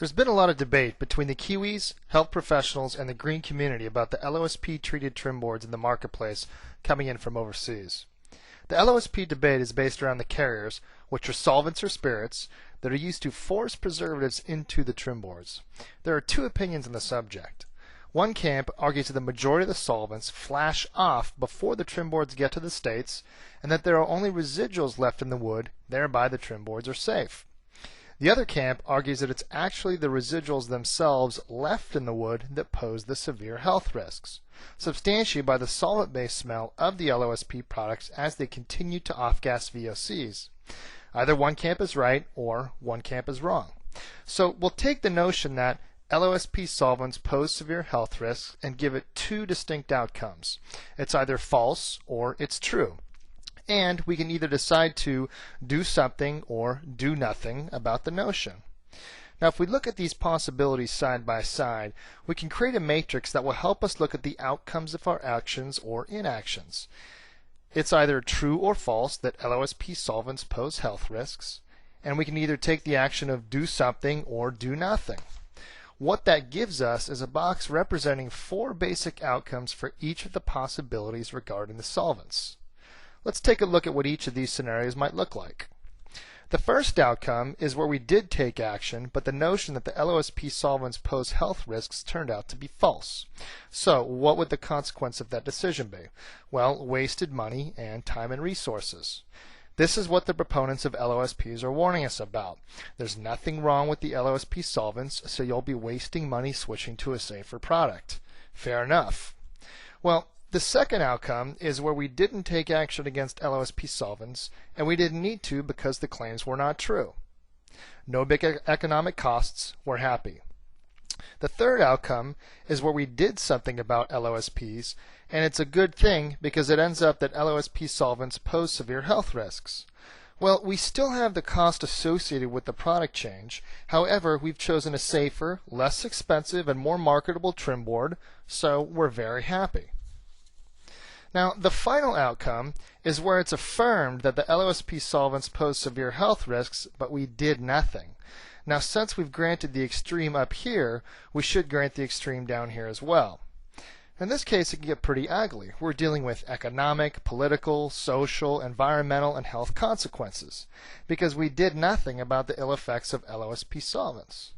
There's been a lot of debate between the Kiwis, health professionals, and the green community about the LOSP treated trim boards in the marketplace coming in from overseas. The LOSP debate is based around the carriers, which are solvents or spirits, that are used to force preservatives into the trim boards. There are two opinions on the subject. One camp argues that the majority of the solvents flash off before the trim boards get to the States, and that there are only residuals left in the wood, thereby the trim boards are safe. The other camp argues that it's actually the residuals themselves left in the wood that pose the severe health risks, substantiated by the solvent-based smell of the LOSP products as they continue to off-gas VOCs. Either one camp is right or one camp is wrong. So we'll take the notion that LOSP solvents pose severe health risks and give it two distinct outcomes. It's either false or it's true. And we can either decide to do something or do nothing about the notion. Now, if we look at these possibilities side by side, we can create a matrix that will help us look at the outcomes of our actions or inactions. It's either true or false that LOSP solvents pose health risks, and we can either take the action of do something or do nothing. What that gives us is a box representing four basic outcomes for each of the possibilities regarding the solvents. Let's take a look at what each of these scenarios might look like. The first outcome is where we did take action, but the notion that the LOSP solvents pose health risks turned out to be false. So what would the consequence of that decision be? Well, wasted money and time and resources. This is what the proponents of LOSPs are warning us about. There's nothing wrong with the LOSP solvents, so you'll be wasting money switching to a safer product. Fair enough. Well, the second outcome is where we didn't take action against LOSP solvents, and we didn't need to because the claims were not true. No big economic costs, we're happy. The third outcome is where we did something about LOSPs, and it's a good thing because it ends up that LOSP solvents pose severe health risks. Well, we still have the cost associated with the product change. However, we've chosen a safer, less expensive, and more marketable trim board, so we're very happy. Now, the final outcome is where it's affirmed that the LOSP solvents pose severe health risks, but we did nothing. Now, since we've granted the extreme up here, we should grant the extreme down here as well. In this case, it can get pretty ugly. We're dealing with economic, political, social, environmental, and health consequences because we did nothing about the ill effects of LOSP solvents.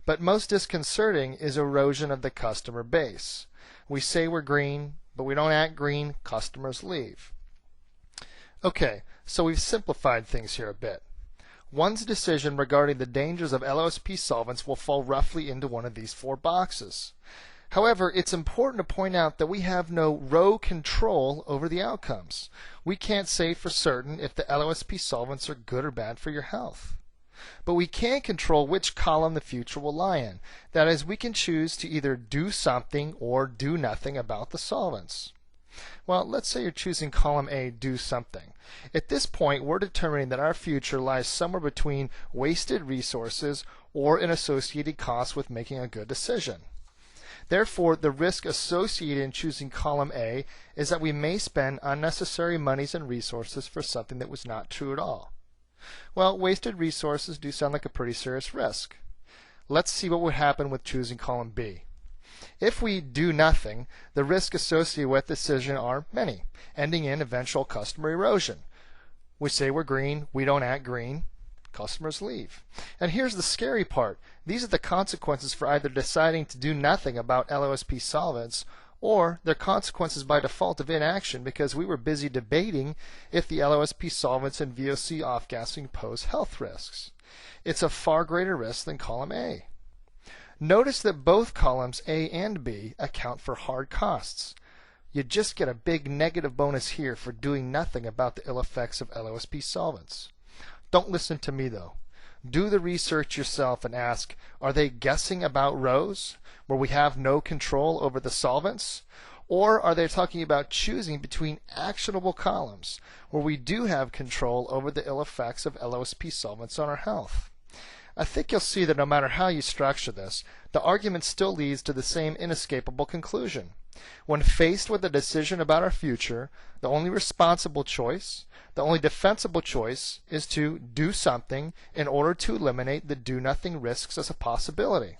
But most disconcerting is erosion of the customer base. We say we're green, but we don't act green, customers leave. Okay, so we've simplified things here a bit. One's decision regarding the dangers of LOSP solvents will fall roughly into one of these four boxes. However, it's important to point out that we have no row control over the outcomes. We can't say for certain if the LOSP solvents are good or bad for your health. But we can control which column the future will lie in. That is, we can choose to either do something or do nothing about the solvents. Well, let's say you're choosing column A, do something. At this point, we're determining that our future lies somewhere between wasted resources or an associated cost with making a good decision. Therefore, the risk associated in choosing column A is that we may spend unnecessary monies and resources for something that was not true at all. Well, wasted resources do sound like a pretty serious risk. Let's see what would happen with choosing column B. If we do nothing, the risks associated with the decision are many, ending in eventual customer erosion. We say we're green, we don't act green, customers leave. And here's the scary part. These are the consequences for either deciding to do nothing about LOSP solvents or their consequences by default of inaction because we were busy debating if the LOSP solvents and VOC off-gassing pose health risks. It's a far greater risk than column A. Notice that both columns A and B account for hard costs. You just get a big negative bonus here for doing nothing about the ill effects of LOSP solvents. Don't listen to me though. Do the research yourself and ask, are they guessing about rows where we have no control over the solvents? Or are they talking about choosing between actionable columns where we do have control over the ill effects of LOSP solvents on our health? I think you'll see that no matter how you structure this, the argument still leads to the same inescapable conclusion. When faced with a decision about our future, the only responsible choice, the only defensible choice, is to do something in order to eliminate the do-nothing risks as a possibility.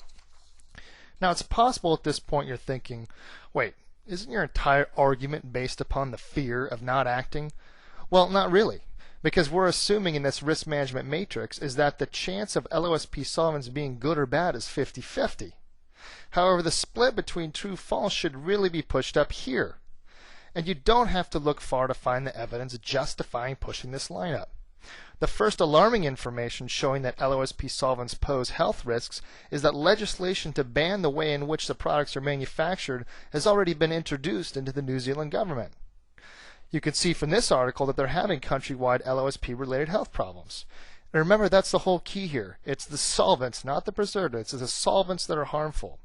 Now, it's possible at this point you're thinking, wait, isn't your entire argument based upon the fear of not acting? Well, not really, because we're assuming in this risk management matrix is that the chance of LOSP solvents being good or bad is 50-50. However, the split between true-false should really be pushed up here. And you don't have to look far to find the evidence justifying pushing this line up. The first alarming information showing that LOSP solvents pose health risks is that legislation to ban the way in which the products are manufactured has already been introduced into the New Zealand government. You can see from this article that they're having countrywide LOSP-related health problems. And remember, that's the whole key here. It's the solvents, not the preservatives. It's the solvents that are harmful.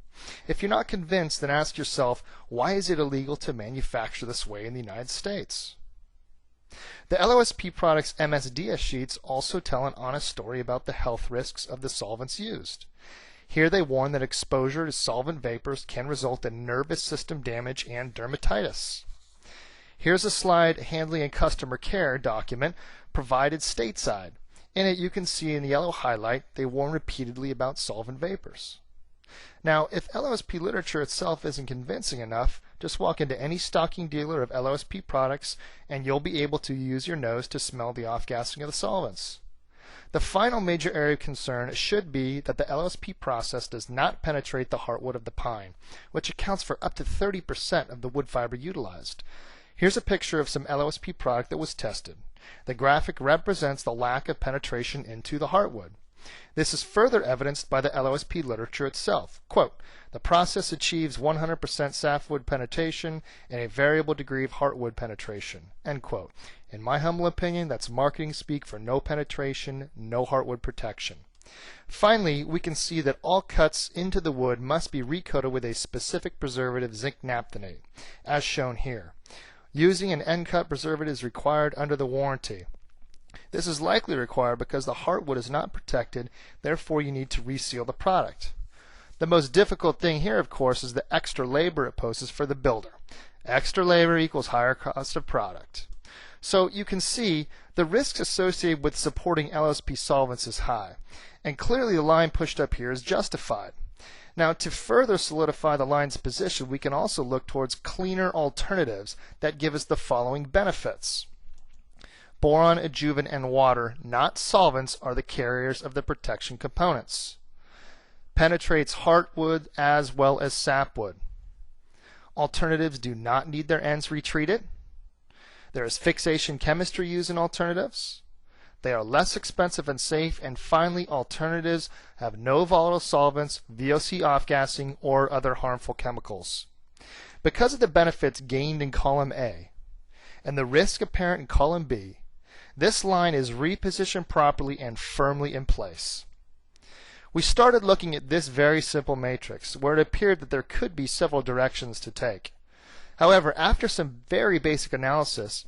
If you're not convinced, then ask yourself, why is it illegal to manufacture this way in the United States? The LOSP products' MSDS sheets also tell an honest story about the health risks of the solvents used. Here they warn that exposure to solvent vapors can result in nervous system damage and dermatitis. Here's a slide handling a customer care document provided stateside. In it, you can see in the yellow highlight they warn repeatedly about solvent vapors. Now, if LOSP literature itself isn't convincing enough, just walk into any stocking dealer of LOSP products and you'll be able to use your nose to smell the off-gassing of the solvents. The final major area of concern should be that the LOSP process does not penetrate the heartwood of the pine, which accounts for up to 30% of the wood fiber utilized. Here's a picture of some LOSP product that was tested. The graphic represents the lack of penetration into the heartwood. This is further evidenced by the LOSP literature itself. Quote, the process achieves 100% sapwood penetration and a variable degree of heartwood penetration. End quote. In my humble opinion, that's marketing speak for no penetration, no heartwood protection. Finally, we can see that all cuts into the wood must be recoated with a specific preservative, zinc naphthenate, as shown here. Using an end-cut preservative is required under the warranty. This is likely required because the heartwood is not protected, therefore you need to reseal the product. The most difficult thing here, of course, is the extra labor it poses for the builder. Extra labor equals higher cost of product. So you can see the risks associated with supporting LOSP solvents is high, and clearly the line pushed up here is justified. Now, to further solidify the line's position, we can also look towards cleaner alternatives that give us the following benefits. Boron, adjuvant, and water, not solvents, are the carriers of the protection components. Penetrates heartwood as well as sapwood. Alternatives do not need their ends retreated. There is fixation chemistry used in alternatives. They are less expensive and safe, and finally, alternatives have no volatile solvents, VOC off-gassing, or other harmful chemicals. Because of the benefits gained in column A and the risk apparent in column B, this line is repositioned properly and firmly in place. We started looking at this very simple matrix where it appeared that there could be several directions to take. However, after some very basic analysis,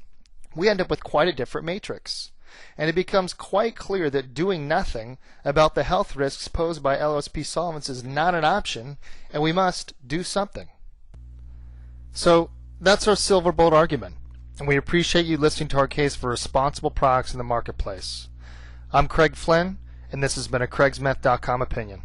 we end up with quite a different matrix. And it becomes quite clear that doing nothing about the health risks posed by LOSP solvents is not an option, and we must do something. So that's our silver bullet argument, and we appreciate you listening to our case for responsible products in the marketplace. I'm Craig Flynn, and this has been a CraigsMeth.com opinion.